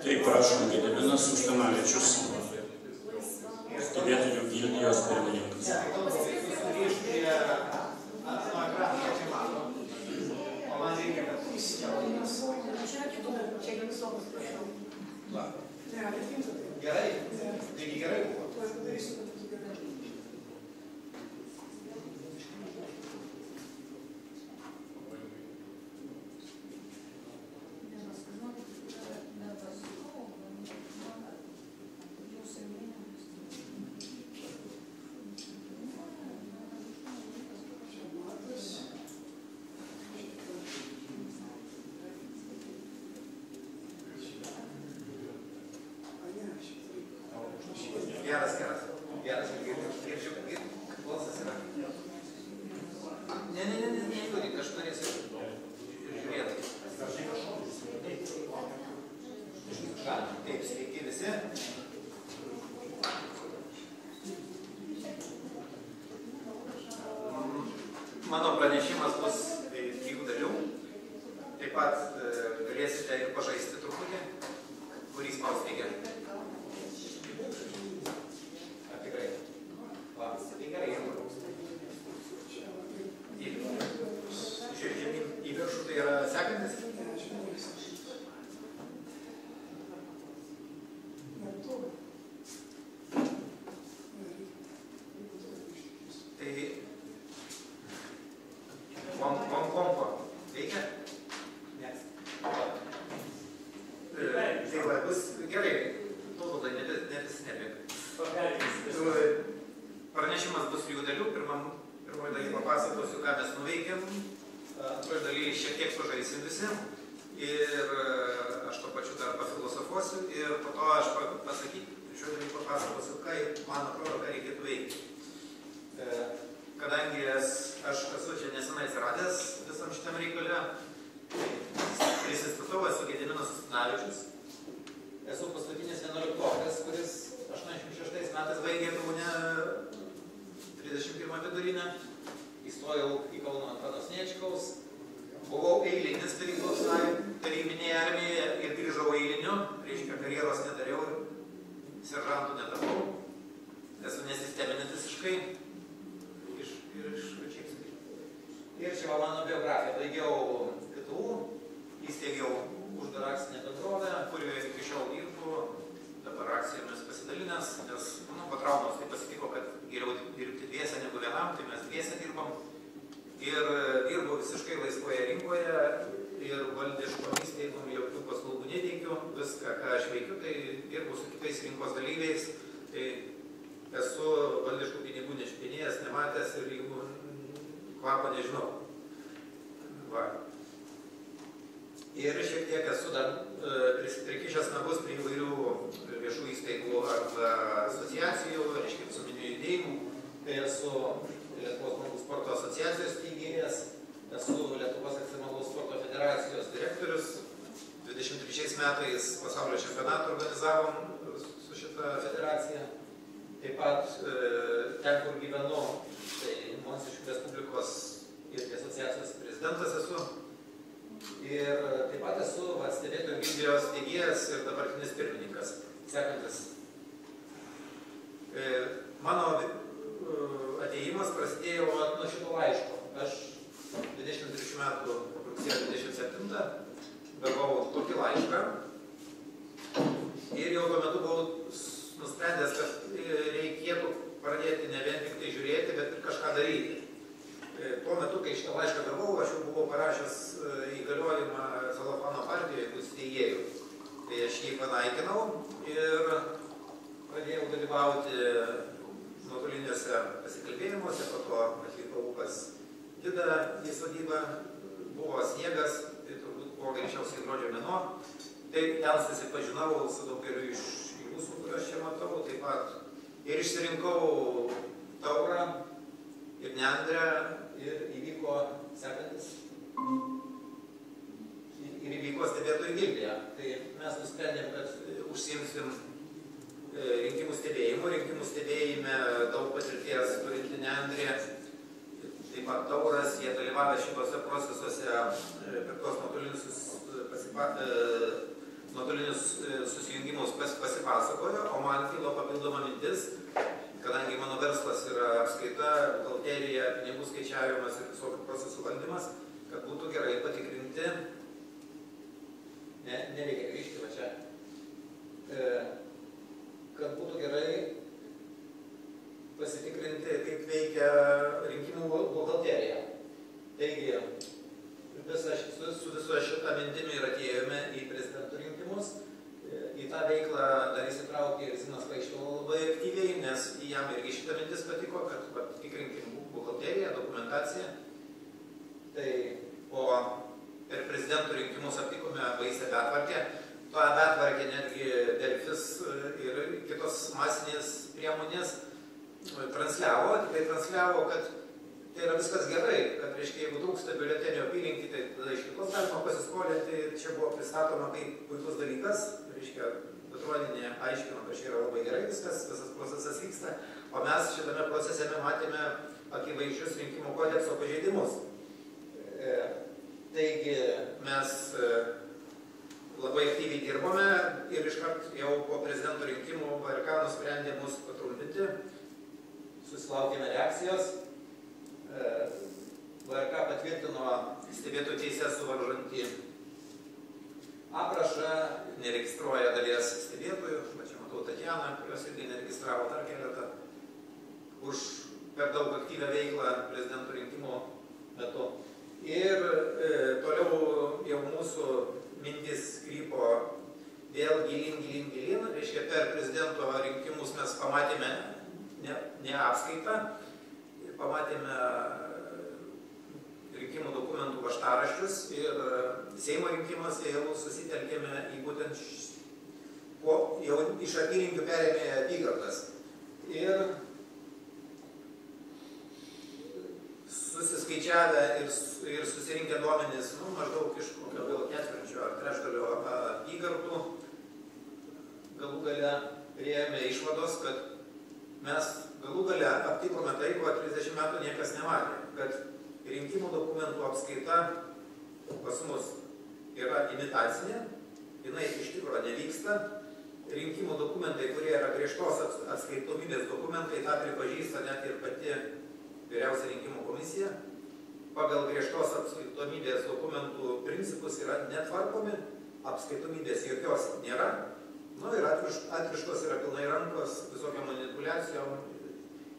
Taip, prašom, Gediminas Užtanavičius, stebėtojų gildijos pirmininkas. Gerai, taigi gerai buvo. Geras, ir balsas yra. Ne, aš norėsiu žiūrėti. Taip, sveiki visi. Mano pranešimas bus 3 dalių. Taip pat galėsite ir pažaisti truputį, kurį spaustėte. Į viršų tai yra sekantis. Tai kompo veikia? Tai va, bus gerai. Tautai nebesinebėk. Pranešimas bus 3 dalių. Pirmoji daly papasakosiu, ką mes nuveikėm. Antroji daly šiek tiek pažaisim visi. Ir aš to pačiu dar pafilosofuosiu. Ir po to aš šio daly papasakosiu, ką man atrodo, ką reikėtų veikti. Kadangi aš esu čia nesenai atsiradęs visam šitam reikale, prisistatau, esu Gediminas Užtanavičius. Esu paskutinis 11-okas, kuris 86 metais baigė Kaune 31 vidurinę. Įstojau į Kauno Antano Sniečkaus. Buvau eilinis tarybinėje armijoje ir grįžau eiliniu. Reiškia, karjeros nedariau ir seržantų netapau. Esu nesisteminis visiškai. Ir čia mano biografija. Baigiau KTU, įsteigiau uždarą akcinę bendrovę, kurioje iki šiol dirbu. Dabar akcijomis pasidalinęs, nes po traumos tai pasitiko, kad geriau dirbti dviese negu vienam, tai mes dviese dirbam. Ir dirbu visiškai laisvoje rinkoje ir valdiškom įstaigom jokių paslaugų neteikiu. Viską, ką aš veikiu, tai dirbu su kitais rinkos dalyviais. Tai esu valdiškų pinigų nešnipinėjęs, nematęs ir jeigu kvapo nežinau. Va. Ir šiek tiek esu dar prikišęs nagus prie įvairių viešų įstaigų arba asociacijų, reiškia visuomeninių judėjimų. Tai esu Lietuvos žmonių sporto asociacijos steigėjas, esu Lietuvos ekstremalaus sporto federacijos direktorius. 23 metais pasaulio čempionatą organizavom su šita federacija. Taip pat ten, kur gyvenu, tai Monsiškių Respublikos ir asociacijos prezidentas esu. Ir taip pat esu stebėtojų gildijos steigėjas ir dabartinis pirmininkas. Sekantis. Mano atėjimas prasidėjo nuo šito laiško. Aš 23 metų rugsėjo 27 gavau tokį laišką ir jau tuo metu buvau nusprendęs, kad reikėtų pradėti ne vien tik tai žiūrėti, bet ir kažką daryti. Tuo metu, kai šitą laišką gavau, aš jau buvau parašęs įgaliojimą Celofano partijoje, kaip steigėjų. Tai aš jį panaikinau ir pradėjau dalyvauti nuotoliniuose pasikalbėjimuose, po to atvykau pas gidą į sodybą, buvo sniegas, tai turbūt buvo greičiausiai gruodžio mėnuo. Tai ten susipažinau su daugeliu iš jūsų, kuriuos čia matau, taip pat ir išsirinkau taurą ir neandrę ir įvyko sekantis. Ir įvyko stebėtojų gildija. Tai mes nusprendėm, kad užsiimsim rinkimų stebėjimu. Rinkimų stebėjime daug patirties turinti neandrė, taip pat tauras, jie dalyvavę šitose procesuose per tos nuotolinius susijungimus pasipasakojo, o man kilo papildoma mintis, kadangi mano verslas yra apskaita, buhalterija, pinigų skaičiavimas ir visokių procesų valdymas, kad būtų gerai patikrinti, nereikia grįžti va čia, kad būtų gerai pasitikrinti, kaip veikia rinkimų buhalterija. Taigi, su viso šitą mintimi ir atėjome į prezidento rinkimus. Į tą veiklą dar įsitraukė ir Zinas Kraištila labai aktyviai, nes jam irgi šitą mintis patiko, kad tikrinkim buhalteriją, dokumentaciją. Tai per prezidento rinkimus aptikome baisę betvarkę. Tą betvarkę netgi Delfis ir kitos masinės priemonės transliavo, kad tai yra viskas gerai, kad, reiškia, jeigu trūksta biuletenio apylinkį, tai tada iš kitos galima pasiskolinti, čia buvo pristatoma kaip puikus dalykas, reiškia, Petruonienė aiškino, kad čia yra labai gerai viskas procesas vyksta, o mes šitame procese matėme akivaizdžius rinkimų kodekso pažeidimus. Taigi mes labai aktyviai dirbome ir iškart jau po prezidento rinkimų VRK nusprendė mus patrumpinti, susilaukėme reakcijos. VRK patvirtino stebėtojų teisę suvaržantį aprašą, neregistruoja dalies stebėtojų, čia matau Tatjaną, kurios irgi neregistravo dar keletą, už per daug aktyvią veiklą prezidento rinkimų metu. Ir toliau jau mūsų mintis krypo vėl gilin, reiškia, per prezidento rinkimus mes pamatėme ne apskaitą, pamatėme rinkimų dokumentų vaštaraščius ir Seimo rinkimuose jau susitelkėme į būtent jau iš apylinkių perėmė apygardas. Ir susiskaičiavę ir susirinkę duomenys, maždaug iš kokio gal ketvirčio ar trečdalio apygardų, galų gale priėjome išvados, kad mes galų gale aptikome tai, ko 30 metų niekas nematė, kad rinkimų dokumentų apskaita pas mus yra imitacinė, jinai iš tikrųjų nevyksta. Rinkimų dokumentai, kurie yra griežtos atskaitomybės dokumentai, tą pripažįsta net ir pati Vyriausia rinkimų komisija. Pagal griežtos atskaitomybės dokumentų principus yra netvarkomi, apskaitomybės jokios nėra. Ir atrištos yra pilnai rankos visokiam manipuliacijom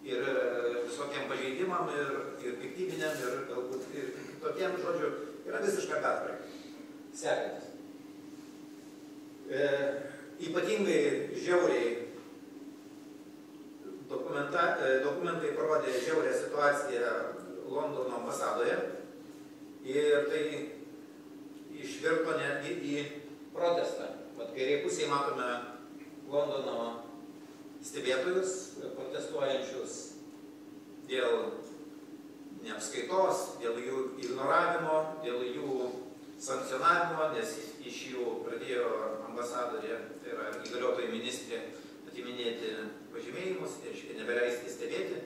ir visokiam pažeidimam ir piktybiniam ir galbūt ir tokiem, žodžiu, yra visiška betvarkė. Sekantis. Ypatingai žiauriai dokumentai parodė žiaurią situaciją Londono ambasadoje ir tai išvirto netgi į protestą. Kairėje pusėje matome Londono stebėtojus, protestuojančius dėl neapskaitos, dėl jų ignoravimo, dėl jų sankcionavimo, nes iš jų pradėjo ambasadorė, tai yra įgaliotoji ministrė, atiminėti pažymėjimus, nebeleisti stebėti.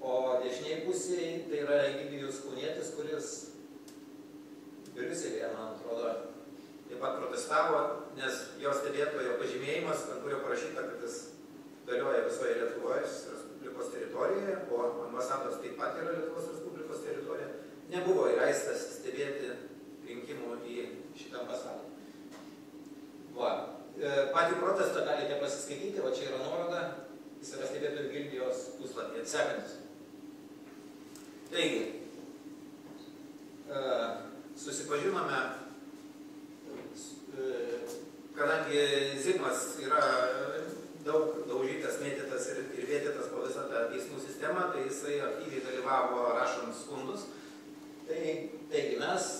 O dešiniai pusėje tai yra Egidijus Kaunietis, kuris Briuselėje, man atrodo, taip pat protestavo, nes jo stebėtojo pažymėjimas, ant kurio parašyta, kad jis galioja visoje Lietuvos Respublikos teritorijoje, o ambasados taip pat yra Lietuvos Respublikos teritorija, nebuvo įleistas stebėti rinkimų į šitą ambasadą. Patį protestą galite pasiskaityti, o čia yra nuoroda, jis yra stebėtojų gildijos puslapyje. Sekantis. Taigi, susipažinome, kadangi Zigmas yra daug daužytas, mėtytas ir vėtytas po visą tą teismų sistemą, tai jisai aktyviai dalyvavo rašant skundus. Taigi mes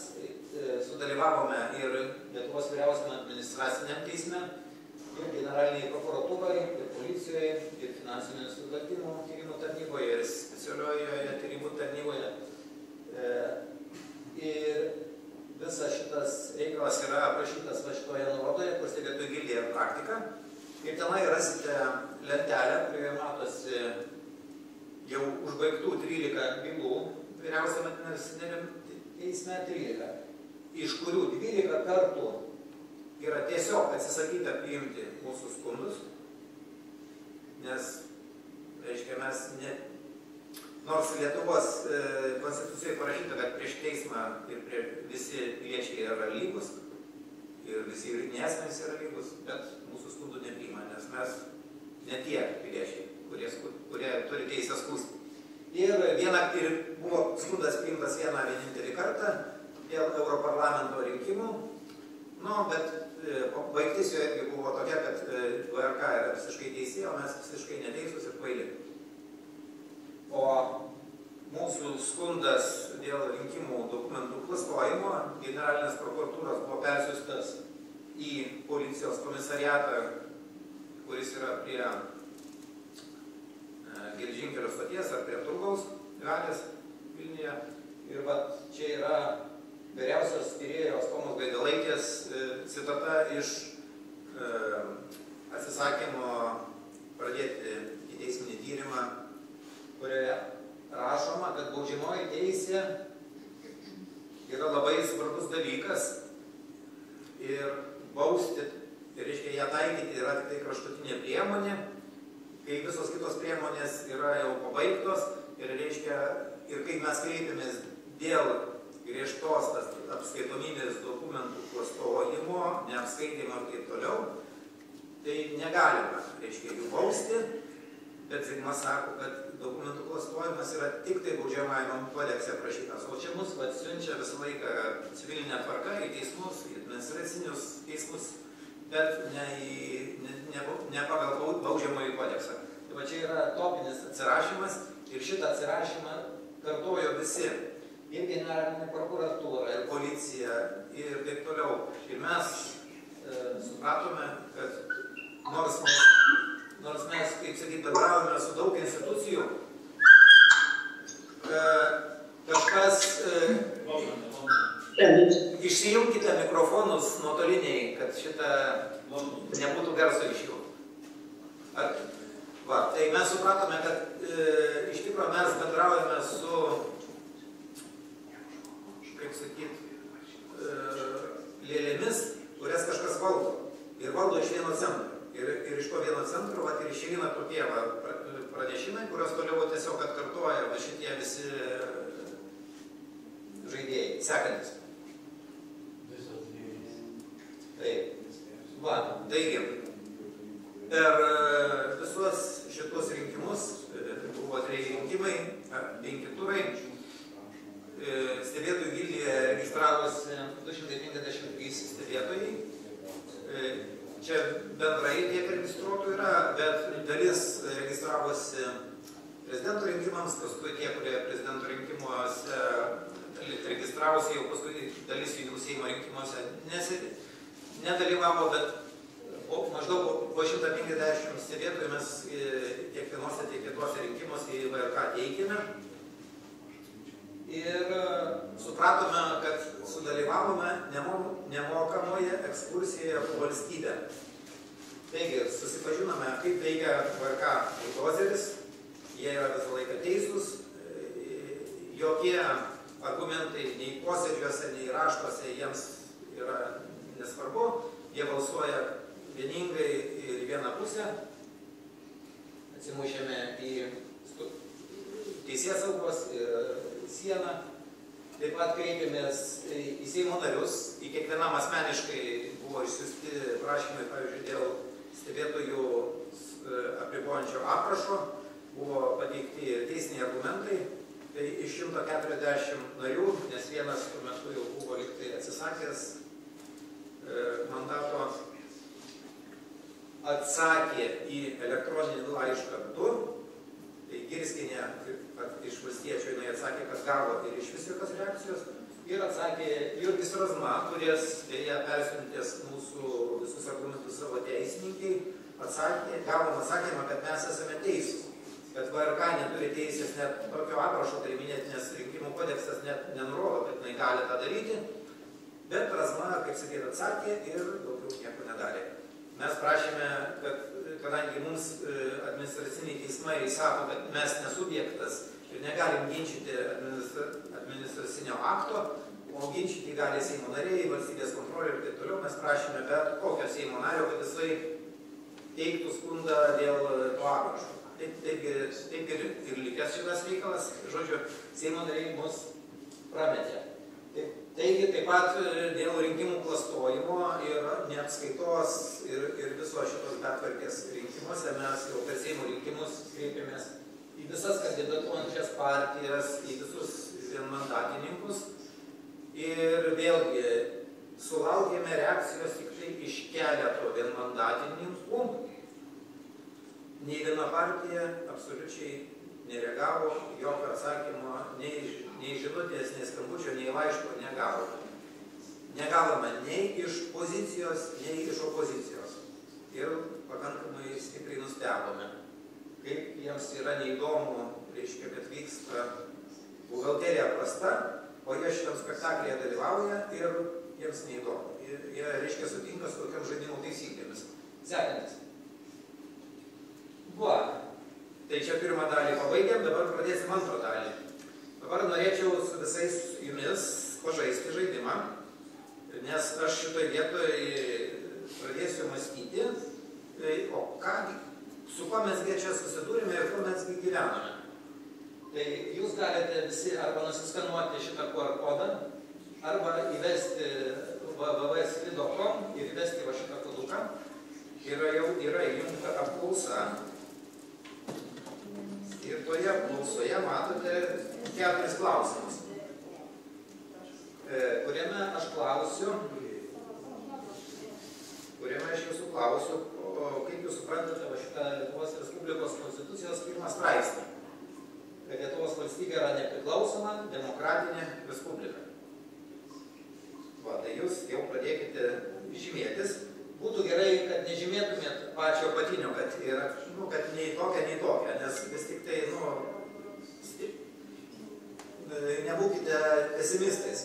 sudalyvavome ir Lietuvos vyriausiame administraciniam teisme, ir generalinėje prokuratūroje, ir policijoje, ir finansinių nusikaltimų tyrimų tarnyboje, ir specialiojoje tyrimų tarnyboje. Ir visas šitas reikalas yra aprašytas va šitoje nuorodoje, kur stebėtojų gildija praktika. Ir tenai rasite lentelę, kurioje matosi jau užbaigtų 13 bylų vyriausiame administraciniame teisme 13, iš kurių 12 kartų yra tiesiog atsisakyta priimti mūsų skundus, nes, reiškia, mes nors Lietuvos konstitucijoje parašyta, kad prieš teismą ir visi piliečiai yra lygus ir visi juridiniai asmenys yra lygus, bet mūsų skundų nepriima, nes mes ne tie piliečiai, kurie turi teisę skųsti. Ir buvo skundas priimtas vienintelį kartą dėl Europarlamento rinkimų, bet baigtis jo irgi buvo tokia, kad VRK yra visiškai teisė, o mes visiškai neteisūs ir kvaili. O mūsų skundas dėl rinkimų dokumentų klastojimo generalinės prokuratūros buvo persiųstas į policijos komisariatą, kuris yra prie geležinkelio stoties ar prie Turgaus galės Vilniuje. Ir čia yra vyriausios tyrėjos Tomos Gaidelaitės citata iš atsisakymo pradėti ikiteisminį tyrimą, kurioje rašoma, kad baudžiamoji teisė yra labai svarbus dalykas ir bausti, tai reiškia, ją taikyti yra tik tai kraštutinė priemonė, kai visos kitos priemonės yra jau pabaigtos ir reiškia, ir kai mes kreipiamės dėl griežtos apskaitomybės dokumentų klastojimo, neapskaitimo ir taip toliau, tai negalima, reiškia, jų bausti, bet Zigma sako, kad dokumentų klastojimas yra tik tai baudžiamajame kodekse aprašytas, o čia mus siunčia visą laiką civilinė tvarka į teismus, į administracinius teismus, bet ne pagal baudžiamąjį kodeksą. Tai čia yra topinis atsirašymas ir šitą atsirašymą kartojo visi, ir generalinė prokuratūra, ir policija, ir taip toliau. Ir mes supratome, kad nors mes, kaip sakyti, bendravome su daug institucijų, kažkas išsijunkite mikrofonus nuotoliniai, kad šitą nebūtų garso iš jų. Tai mes supratome, kad iš tikrųjų mes bendraujame su, kaip sakyti, lėlėmis, kurias kažkas valdo. Ir valdo iš vieno centro. Ir iš to vieno centro ir išeina tokie pranešimai, kurios toliau tiesiog atkartoja šitie visi žaidėjai, sekantis. Taigi, per visus šitus rinkimus, buvo 3 rinkimai, 5 turai, stebėtojų gildyje registravosi 253 stebėtojai. Čia bendrai tiek registruotų yra, bet dalis registravosi prezidento rinkimams, paskui tie, kurie prezidento rinkimuose registravosi, jau paskui dalis jų Seimo rinkimuose nedalyvavo, bet maždaug po 150 stebėtojų mes tiek vienose, tiek kitose rinkimuose į VRK teikėme. Ir supratome, kad sudalyvavome nemokamoje ekskursijoje po valstybę. Taigi, susipažinome, kaip veikia VRK buldozeris, jie yra visą laiką teisūs, jokie argumentai nei posėdžiuose, nei raštuose jiems yra nesvarbu, jie balsuoja vieningai ir į vieną pusę, atsimušėme į teisėsaugos ir sieną, taip pat kreipėmės į Seimo narius, į kiekvienam asmeniškai buvo išsiųsti prašymai, pavyzdžiui, dėl stebėtojų apribojančio aprašo, buvo pateikti teisiniai argumentai, tai iš 140 narių, nes vienas tuo metu jau buvo liktai atsisakęs mandato, atsakė į elektroninį laišką 2, tai Girskinė iš valstiečių jinai atsakė, kad gavo ir iš vis jokios reakcijos, ir atsakė Jurgis Razma, kuris dėja persiuntęs mūsų visus argumentus savo teisininkai, gavom atsakymą, kad mes esame teisūs, kad VRK neturi teisės net tokio aprašo priiminėti, nes rinkimų kodeksas net nenurodo, kad jinai gali tą daryti, bet Razma, kaip sakyti, atsakė ir daugiau nieko nedarė. Mes prašėme, kad kadangi mums administraciniai teismai sako, kad mes nesubjektas ir negalim ginčyti administracinio akto, o ginčyti gali Seimo nariai, valstybės kontrolė ir taip toliau. Mes prašėme bet kokio Seimo nario, kad jisai teiktų skundą dėl to aprašo. Taip ir likęs šitas reikalas, žodžiu, Seimo nariai mus prametė. Taigi taip pat dėl rinkimų klastojimo ir neapskaitos ir viso šitos betvarkės rinkimuose mes jau per Seimo rinkimus kreipėmės į visas kandidatuojančias partijas, į visus vienmandatininkus ir vėlgi sulaukėme reakcijos tik tai iš keleto vienmandatininkų. Nei viena partija absoliučiai nereagavo, jokio atsakymo, nei žinutės, nei skambučio, nei laiško negavo. Negavome nei iš pozicijos, nei iš opozicijos. Ir pakankamai stipriai nustebome, kaip jiems yra neįdomu, reiškia, kad vyksta buhalterija prasta, o jie šitam spektaklyje dalyvauja ir jiems neįdomu. Jie, reiškia, sutinka su tokiam žaidimų taisyklėmis. Sekantis. Va, tai čia pirmą dalį pabaigėm, dabar pradėsim antrą dalį. Dabar norėčiau su visais jumis pažaisti žaidimą, nes aš šitoj vietoj pradėsiu mąstyti, o ką, su kuo mes čia susidūrėme ir kuo mes gyvename. Tai jūs galite visi arba nusiskanuoti šitą QR kodą, arba įvesti www.slido.com ir įvesti va šitą koduką. Yra įjungta apklausa. Ir toje apklausoje matote 4 klausimus, kuriame aš jūsų klausiu, kaip jūs suprantate va šitą Lietuvos Respublikos Konstitucijos 1 straipsnį, kad Lietuvos valstybė yra nepriklausoma demokratinė respublika. Va, tai jūs jau pradėkite žymėtis. Būtų gerai, kad nežymėtumėt pačio apatinio, kad nei tokia, nes vis tik tai, nebūkite pesimistais,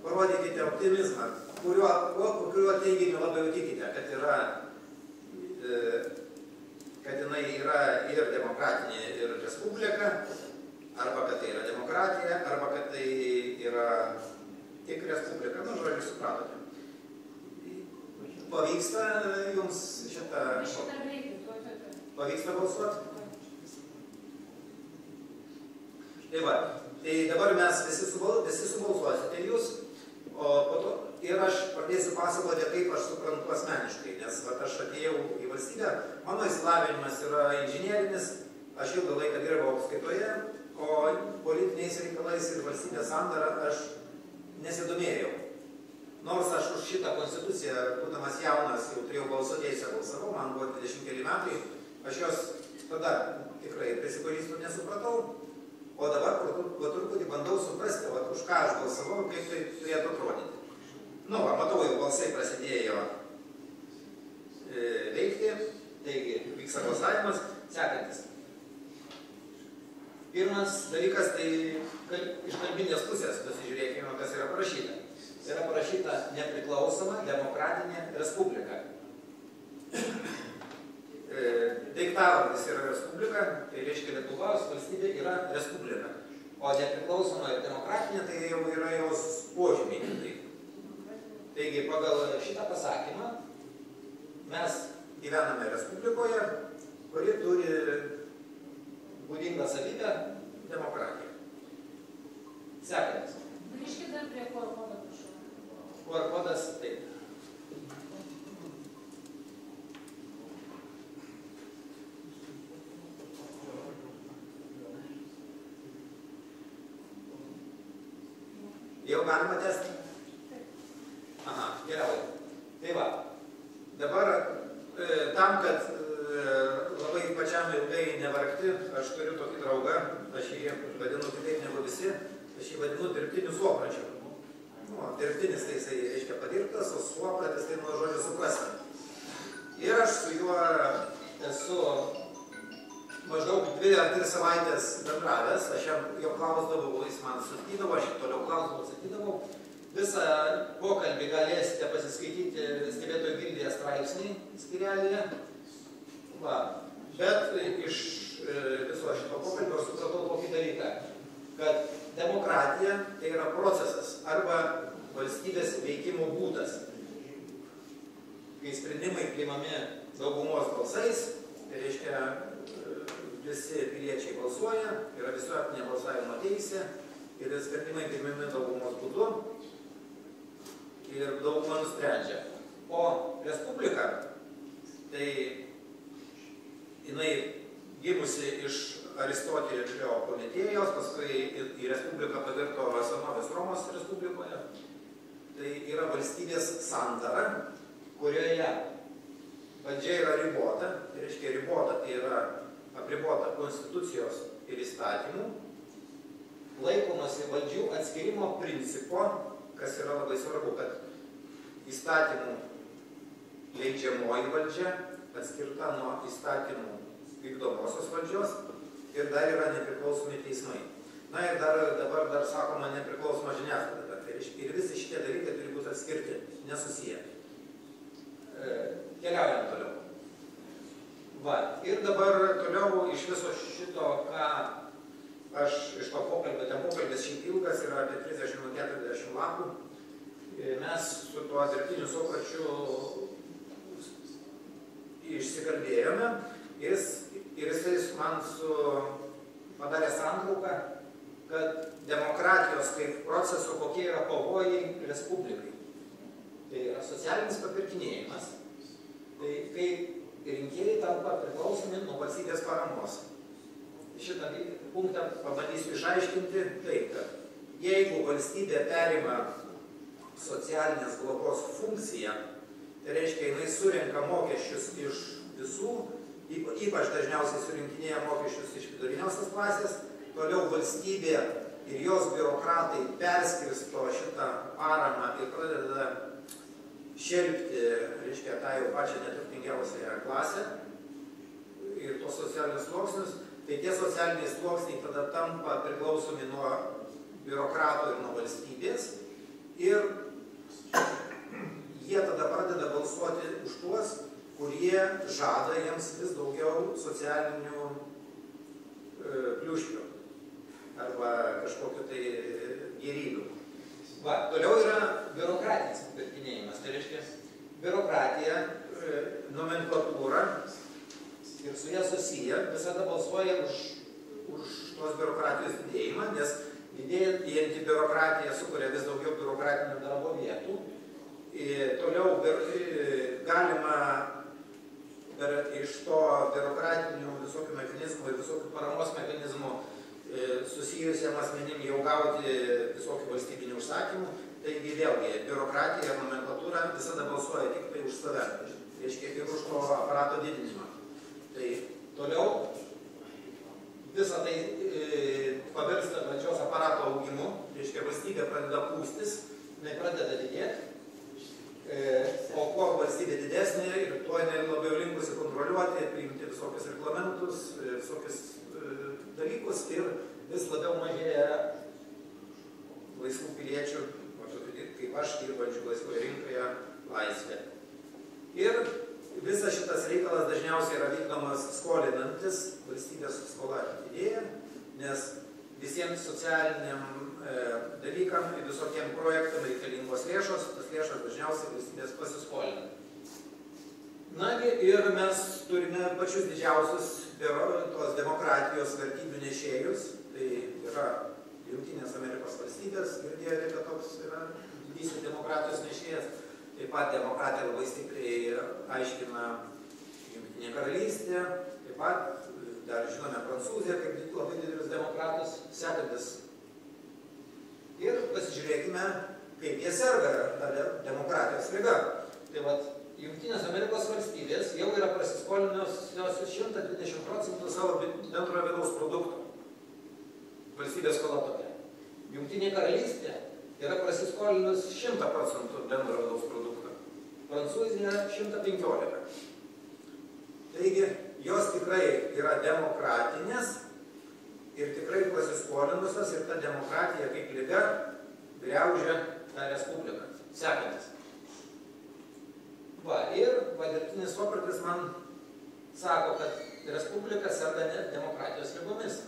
parodykite optimizmą, kuriuo teiginiu labiau tikite, kad jinai yra ir demokratinė, ir respublika, arba kad tai yra demokratija, arba kad tai yra tik respublika, žodžiu, supratote. Pavyksta jums šitą... Pavyksta balsuoti? Tai va, tai dabar mes visi subalsuosite jūs, o po to ir aš pradėsiu pasakoti, kaip aš suprantu asmeniškai, nes aš atėjau į valstybę, mano išsilavinimas yra inžinierinis, aš ilgą laiką dirbau apskaitoje, o politiniais reikalais ir valstybės sandarą aš nesidomėjau. Nors aš už šitą konstituciją, būdamas jaunas, jau turėjau balso teisę, balsavau, man buvo 20 keli metai, aš jos tada tikrai prisipažįstu nesupratau, o dabar truputį bandau suprasti, už ką aš balsavau, kaip tai turėtų atrodyti. Matau, jau balsai prasidėjo veikti, taigi vyksta balsavimas, sekantis. Pirmas dalykas, tai iš kalbinės pusės pasižiūrėkime, kas yra parašyta. Yra parašyta nepriklausoma demokratinė respublika. Daiktavardis yra respublika, tai reiškia Lietuvos valstybė yra respublika. O nepriklausoma ir demokratinė, tai jau yra jos požymiai. Taigi, pagal šitą pasakymą mes gyvename respublikoje, kuri turi būdingą savybę demokratiją. Sekantis. Grįžkite dar prie QR kodo, prašau. QR kodas, taip. Jau galima testą? Aha, geriau. Tai va, dabar tam, kad labai pačiam ilgai nevargti, aš turiu tokį draugą, aš jį vadinu kitaip negu visi, aš jį vadinu dirbtiniu suopračiu. Dirbtinis tai jisai reiškia padirbtas, o suopratis tai nuo žodžio suprasti. Ir aš su juo esu maždaug 2 ar 3 savaitės bendravęs, aš jo klausdavau, jis man sakydavo, aš toliau klausdavau, sakydavau. Visą pokalbį galėsite pasiskaityti stebėtojų gildėje straipsnį skyrelėje. Bet iš viso šito pokalbio supratau tokį dalyką, kad demokratija tai yra procesas arba valstybės veikimo būdas. Kai sprendimai priimami daugumos balsais, tai reiškia visi piliečiai balsuoja, yra visuotinė balsavimo teisė ir sprendimai priimami daugumos būdu ir dauguma nusprendžia. O respublika, tai jinai gimusi iš Aristotelio Politėjos, paskui į respubliką pavirto senovės Romos respublikoje. Tai yra valstybės sandara, kurioje valdžia yra ribota, tai reiškia ribota, tai yra apribota konstitucijos ir įstatymų, laikomasi valdžių atskirimo principo, kas yra labai svarbu, kad įstatymų leidžiamoji valdžia atskirta nuo įstatymų vykdomosios valdžios ir dar yra nepriklausomi teismai. Na ir dabar dar sakoma nepriklausoma žiniasklaida. Tai reiškia, ir visi šitie dalykai turi būti atskirti, nesusiję. Keliaujam toliau. Va, ir dabar toliau iš viso šito, ką aš iš to pokalbio, ten pokalbis šiaip ilgas, yra apie 30-40 lapų. Mes su tuo dirbtiniu supračiu išsikalbėjome ir jis man padarė santrauką, kad demokratijos kaip proceso kokie yra pavojai respublikai. Tai yra socialinis papirkinėjimas, tai kai rinkėjai tampa priklausomi nuo valstybės paramos. Šitą punktą pabandysiu išaiškinti taip, kad jeigu valstybė perima socialinės globos funkciją, tai reiškia, jinai surenka mokesčius iš visų, ypač dažniausiai surinkinėja mokesčius iš viduriniosios klasės, toliau valstybė ir jos biurokratai perskirsto šitą paramą ir pradeda šelpti, reiškia, tą jau pačią neturtingiausią klasę ir tos socialinius sluoksnius, tai tie socialiniai sluoksniai tada tampa priklausomi nuo biurokratų ir nuo valstybės ir jie tada pradeda balsuoti už tuos, kurie žada jiems vis daugiau socialinių pliuškių arba kažkokiu tai gėrybių. Va, toliau yra biurokratinis papirkinėjimas. Tai reiškia, biurokratija, nomenklatūra ir su ją susiję visada balsuoja už tos biurokratijos didėjimą, nes didėjanti biurokratija sukuria vis daugiau biurokratinių darbo vietų. Toliau galima iš to biurokratinių visokių mechanizmų ir visokių paramos mechanizmų susijusiam asmenim jau gauti visokių valstybinių užsakymų. Taigi vėlgi, biurokratija ir nomenklatūra visada balsuoja tik tai už save, reiškia ir už to aparato didinimą. Tai toliau visą tai pavirsta valdžios aparato augimu, reiškia valstybė pradeda pūstis, jinai pradeda didėti, o kuo valstybė didesnė ir tuo jinai labiau linkusi kontroliuoti, priimti visokius reglamentus, visokius dalykus ir vis labiau mažėja laisvų piliečių, kaip aš dirbančių laisvoje rinkoje, laisvė. Ir visas šitas reikalas dažniausiai yra vykdomas skolinantis, valstybės skola didėja, nes visiems socialiniam dalykam ir visokiem projektam reikalingos lėšos, tas lėšos dažniausiai valstybės pasiskolina. Nagi ir mes turime pačius didžiausius tos demokratijos vertybių nešėjus, tai yra Jungtinės Amerikos valstybės, girdėjote, kad toks yra didysis demokratijos nešėjas, taip pat demokratija labai stipriai aiškina Jungtinė karalystė, taip pat dar žinome Prancūziją kaip labai didelius demokratus sekantis. Ir pasižiūrėkime, kaip jie serga tą demokratijos ligą. Tai vat, Jungtinės Amerikos valstybės jau yra prasiskolinusios 120% savo bendrojo vidaus produkto. Valstybės skola tokia. Jungtinė karalystė yra prasiskolinus 100% bendrojo vidaus produkto. Prancūzija 115%. Taigi, jos tikrai yra demokratinės ir tikrai prasiskolinusios ir ta demokratija kaip liga griaužia tą respubliką. Sekantis. Va, ir dirbtinis suopratis man sako, kad respublika serga ne demokratijos ligomis,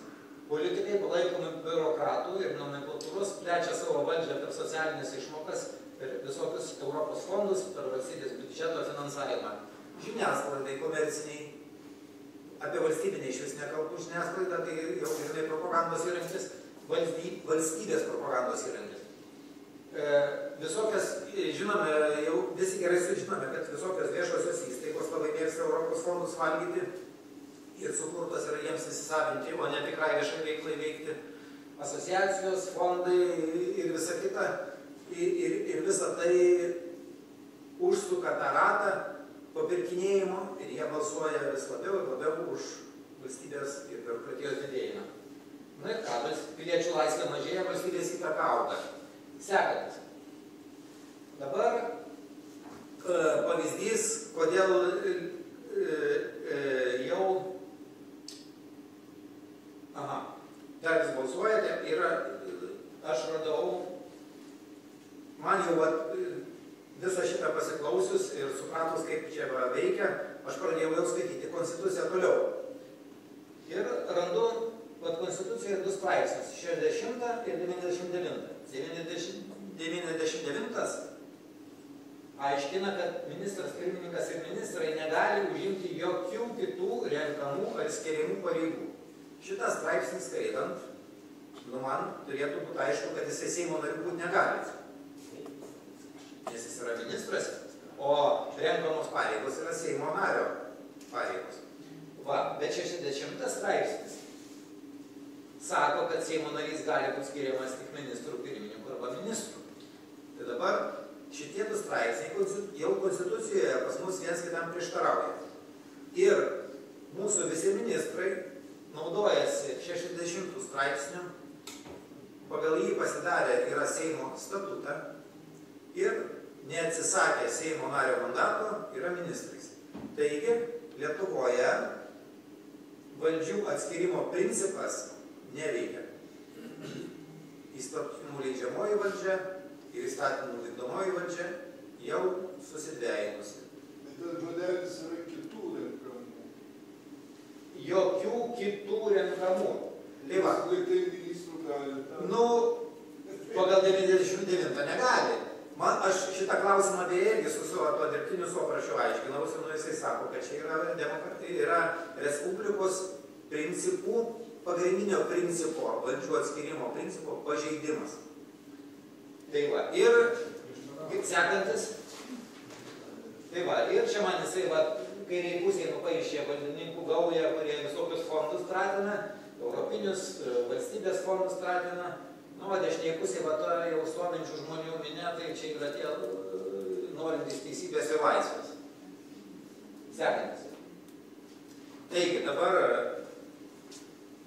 politikai palaikomi biurokratų ir nomenklatūros plečia savo valdžią per socialinės išmokas, per visokius Europos fondus, per valstybės biudžeto finansavimą. Žiniasklaidai komerciniai, apie valstybinę iš vis nekalbų žiniasklaidą, tai jau žinai propagandos įrankis, valstybės propagandos įrankis. Visokias, žinome, jau visi gerai sužinome, kad visokios viešosios įstaigos labai mėgsta Europos fondus valgyti ir sukurtos yra jiems įsisavinti, o ne tikrai viešai veiklai veikti. Asociacijos, fondai ir visa kita. Ir visa tai užsuka tą ratą papirkinėjimo ir jie balsuoja vis labiau ir labiau už valstybės ir biurokratijos didėjimą. Na ir ką, piliečių laisvė mažėja, valstybės įtaka auga. Sekantis. Dabar pavyzdys, kodėl jau dar vis balsuojate, yra, aš radau, man jau visą šitą pasiklausius ir supratus, kaip čia veikia, aš pradėjau jau skaityti Konstituciją toliau. Ir randu, Konstitucijoje 2 straipsnius, 60 ir 99. 99 aiškina, kad ministras pirmininkas ir ministrai negali užimti jokių kitų renkamų ar skiriamų pareigų. Šitas straipsnis skaitant, man turėtų būti aišku, kad jisai Seimo nariu būti negali. Nes jis yra ministras, o renkamos pareigos yra Seimo nario pareigos. Bet 60 straipsnis sako, kad Seimo narys gali būti skiriamas tik ministrų pirmininkų arba ministrų. Tai dabar šitie 2 straipsniai jau Konstitucijoje pas mus viens kitam prieštarauja. Ir mūsų visi ministrai naudojasi 60 straipsnių, pagal jį pasidarė yra Seimo statutą ir neatsisakė Seimo nario mandato, yra ministrais. Taigi, Lietuvoje valdžių atskirimo principas neveikia. Įstatymų leidžiamoji valdžia ir įstatymų vykdomoji valdžia jau susidvejinusi. Bet tas žodelis yra kitų renkamų. Jokių kitų renkamų. Tai va. Laikai ministrų gali. Pagal 99 negali. Aš šitą klausimą beje irgi su savo to dirbtiniu suoprašiu aiškinausi, jisai sako, kad čia yra Respublikos principų, pagrindinio principo, valdžių atskirimo principo pažeidimas. Tai va, ir kaip sekantis, tai va, ir čia man jisai, kairiai pusėje nupaišė valdininkų gaują, kurie visokius fondus stratina, europinius, valstybės fondus stratina, dešinėje pusėje jau stovinčių žmonių minė, tai čia yra tie norintys teisybės ir laisvės. Sekantis. Taigi, dabar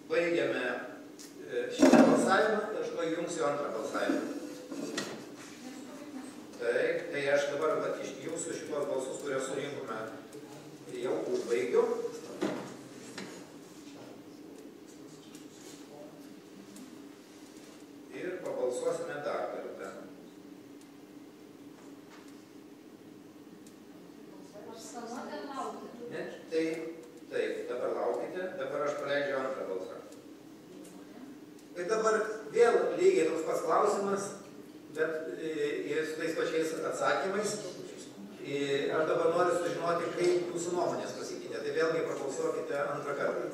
baigiame šitą balsavimą ir aš to įjungsiu antrą balsavimą. Taip, tai aš dabar iš jūsų šitos balsus, kurios surinkome, jau užbaigiu. Ir pabalsuosime dar kartą. Taip, dabar laukite, dabar aš paleidžiu antrą balsą. Tai dabar vėl lygiai toks pats klausimas, bet ir su tais pačiais atsakymais. Aš dabar noriu sužinoti, kaip jūsų nuomonės pasikeitė. Tai vėlgi pabalsuokite antrą kartą.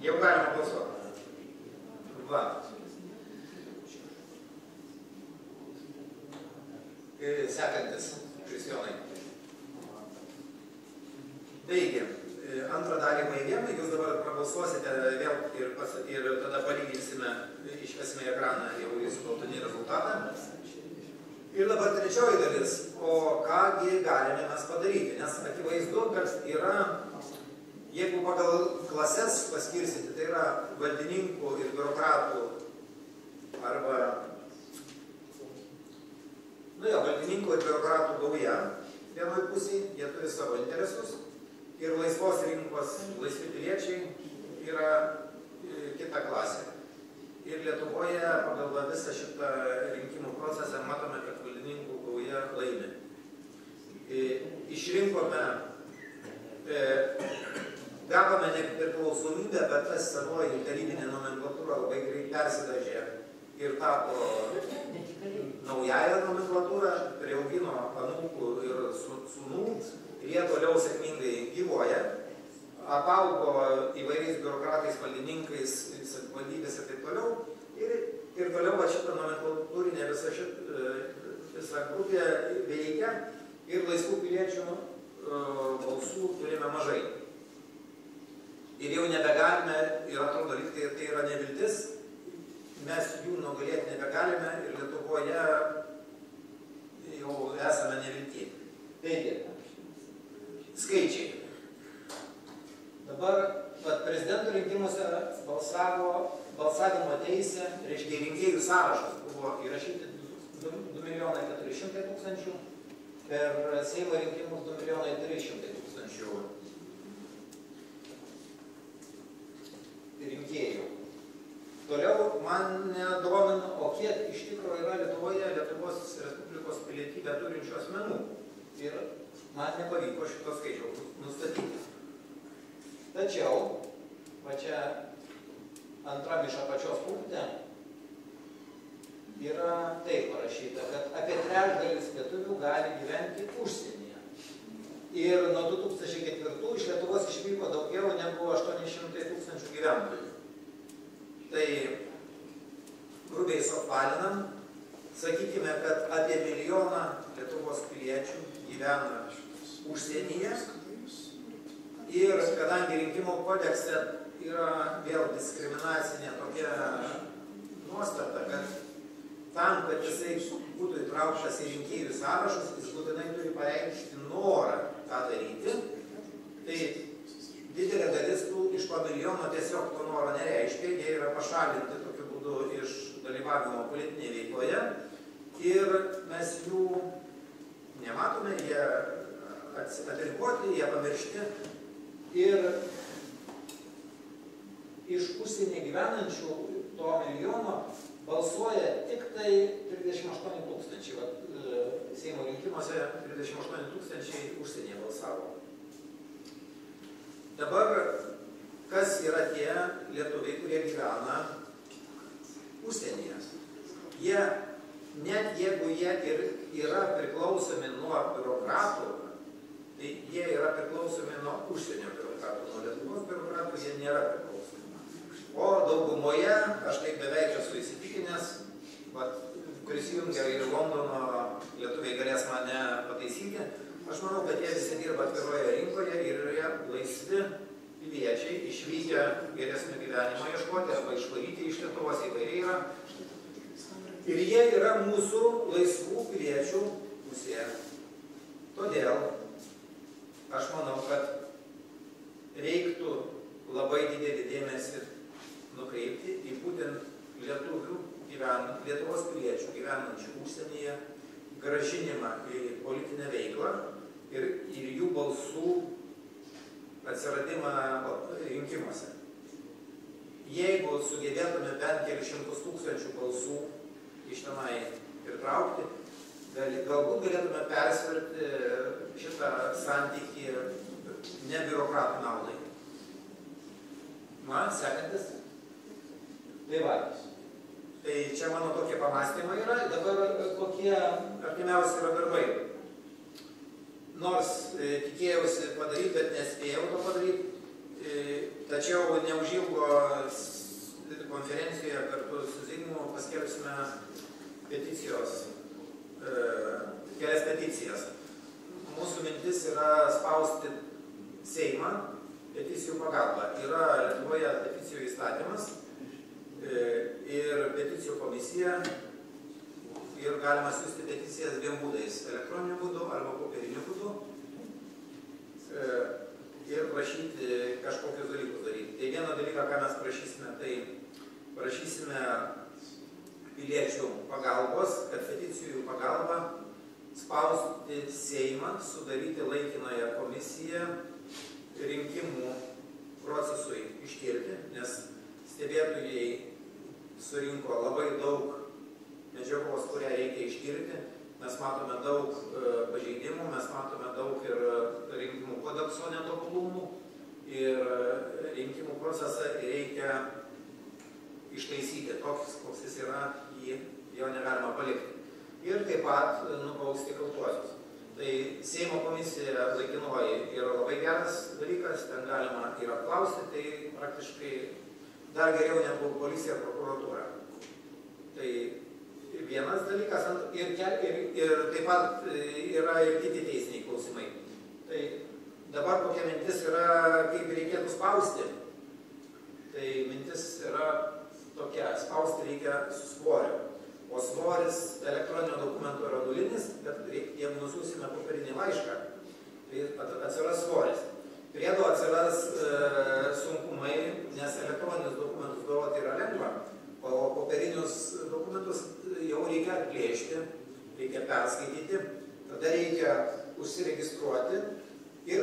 Jau galima balsuoti. Va. Sekantis, Kristijonai. Taigi, antrą dalį baigėm, jūs dabar prabalsuosite vėl ir tada palyginsime, išvesime į ekraną jau jūsų galutinį rezultatą. Ir dabar trečioji dalis, o kągi galime mes padaryti, nes akivaizdu, kad yra, jeigu pagal klases paskirsyti, tai yra valdininkų ir biurokratų arba valdininkų ir biurokratų gauja vienoj pusėje, jie turi savo interesus ir laisvos rinkos laisvi piliečiai yra kita klasė. Ir Lietuvoje pagal visą šitą rinkimų procesą matome, kad valdininkų gauja laimi. Išrinkome, gavome atsakomybę, bet tas senoji tarybinė nomenklatūra labai greit persidažė ir tapo naująją nomenklatūrą, priaugino anūkų ir sūnų ir jie toliau sėkmingai gyvuoja, apaugo įvairiais biurokratais, valdininkais, savivaldybės ir taip toliau. Ir toliau va šitą nomenklatūrinę visą grupę veikia ir laisvų piliečių balsų turime mažai. Ir jau nebegalime, ir atrodo, lyg tai yra neviltis, mes jų nugalėti nebegalime ir Lietuvoje jau esame nevilti. Taigi, skaičiai. Dabar prezidento rinkimuose balsavimo teisė, reiškia rinkėjų sąrašas buvo įrašyti 2 400 000, per Seimo rinkimus 2 300 000 rinkėjų. Toliau mane domina, o kiek iš tikrųjų yra Lietuvoje Lietuvos Respublikos pilietybę turinčių asmenų. Ir man nepavyko šito skaičiaus nustatyti. Tačiau, va čia antram iš apačios punkte yra taip parašyta, kad apie trečdalis lietuvių gali gyventi užsienyje. Ir nuo 2004 iš Lietuvos išvyko daugiau negu 800 000 gyventojų. Tai grubiai suapvalinam, sakykime, kad apie 1 milijoną Lietuvos piliečių gyvena užsienyje. Ir kadangi rinkimų kodekse yra vėl diskriminacinė tokia nuostata, kad tam, kad jisai būtų įtrauktas į rinkėjų sąrašus, jis būtinai turi pareikšti norą tą daryti. Tai didelė dalis tų iš to milijono tiesiog to noro nereiškia, jie yra pašalinti tokiu būdu iš dalyvavimo politinėje veikloje ir mes jų nematome, jie atriboti, jie pamiršti ir iš užsienyje gyvenančių to milijono balsuoja tik tai 38 000. Seimo rinkimuose 38 000 užsienyje balsavo. Dabar, kas yra tie lietuviai, kurie gyvena užsienyje? Jie, net jeigu jie ir yra priklausomi nuo biurokratų, tai jie yra priklausomi nuo užsienio biurokratų, nuo Lietuvos biurokratų jie nėra priklausomi. O daugumoje, aš taip beveik esu įsitikinęs, prisijungia ir Londono lietuviai galės mane pataisyti, aš manau, kad jie visi dirba atviroje rinkoje ir jie laisvi piliečiai, išvykę geresnio gyvenimo ieškoti arba išvaryti iš Lietuvos įvairiai yra. Ir jie yra mūsų laisvų piliečių pusėje. Todėl aš manau, kad reiktų labai didelį dėmesį nukreipti į būtent Lietuvos piliečių gyvenančių užsienyje grąžinimą į politinę veiklą ir jų balsų atsiradimą rinkimuose. Jeigu sugebėtume bent kelius šimtus tūkstančių balsų iš tenai pritraukti, galbūt galėtume persverti šitą santykį ne biurokratų naudai. Man sekantis Vaivatis. Tai čia mano tokie pamastymai yra. Dabar kokie artimiausi yra darbai. Nors tikėjausi padaryti, bet nespėjau to padaryti. Tačiau neužilgo konferencijoje kartu su Zigmu paskelbsime kelias peticijas. Mūsų mintis yra spausti Seimą peticijų pagalba. Yra Lietuvoje peticijų įstatymas ir peticijų komisija ir galima siųsti peticijas dviem būdais - elektroniniu būdu arba popieriniu būdu ir prašyti kažkokius dalykus daryti. Tai vieną dalyką, ką mes prašysime, tai prašysime piliečių pagalbos, kad peticijų pagalba spausti Seimą, sudaryti laikinąją komisiją rinkimų procesui ištirti, nes stebėtojai surinko labai daug medžiagos, kurią reikia ištirti. Mes matome daug pažeidimų, mes matome daug ir rinkimų kodekso netobulumų ir rinkimų procesą reikia ištaisyti toks, koks jis yra, jo negalima palikti. Ir taip pat nubausti kaltuosius. Tai Seimo komisija laikinoji yra labai geras dalykas, ten galima ir apklausti, tai praktiškai dar geriau negu policija ir prokuratūra. Tai vienas dalykas, ir taip pat yra ir kiti teisiniai klausimai. Tai dabar kokia mintis yra, kaip reikėtų spausti. Tai mintis yra tokia, spausti reikia su svoriu. O svoris elektroninio dokumento yra nulinis, bet jeigu nusiūsime popierinį laišką, tai atsiras svoris. Priedo atsiras sunkumai, nes elektroninius dokumentus gauti yra lengva, o popierinius dokumentus jau reikia atplėšti, reikia perskaityti, tada reikia užsiregistruoti ir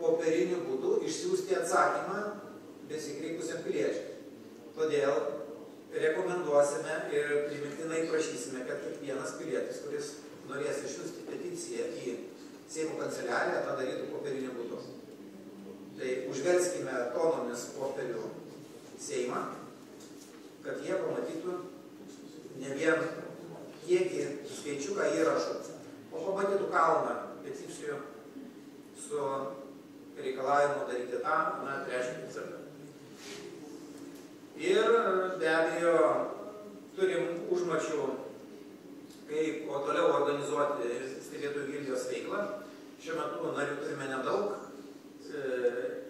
popieriniu būdu išsiųsti atsakymą besikreipusiam piliečiui. Todėl rekomenduosime ir primiktinai prašysime, kad kiekvienas pilietis, kuris norės išsiųsti peticiją į Seimo kanceliariją, tą darytų popieriniu būdu. Tai užverskime tonomis popierių Seimą, kad jie pamatytų ne vien kiekį skaičiuką įrašų, o pamatytų kalną peticijų su reikalavimu daryti tą, trečią cirką. Ir be abejo turim užmačių, kaip kuo toliau organizuoti stebėtojų gildijos veiklą. Šiuo metu narių turime nedaug,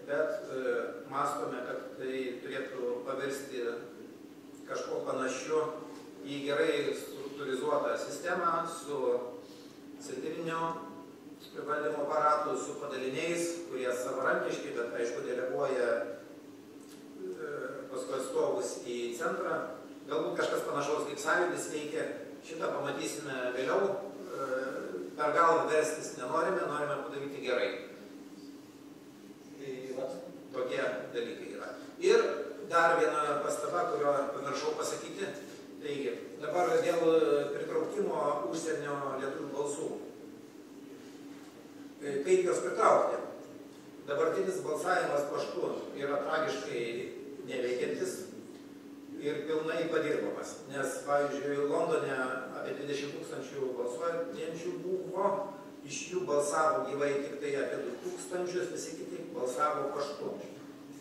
bet mąstome, kad tai turėtų pavirsti kažko panašiu į gerai struktūrizuotą sistemą su centrinio valdymo aparatu, su padaliniais, kurie savarankiški, bet aišku deleguoja paskui atstovus į centrą. Galbūt kažkas panašaus kaip sąjūdis veikia. Šitą pamatysime vėliau. Per galvą verstis nenorime, norime padaryti gerai. Tai tokie dalykai yra. Ir dar viena pastaba, kurio pamiršau pasakyti. Taigi, dabar dėl pritraukimo užsienio lietuvių balsų. Kaip jos pritraukti? Dabartinis balsavimas paštu yra tragiškai neveikiantis ir pilnai padirbamas. Nes, pavyzdžiui, Londone apie 20 000 balsuojančių buvo, iš jų balsavo gyvai tik tai apie 2000, visi kiti balsavo paštu.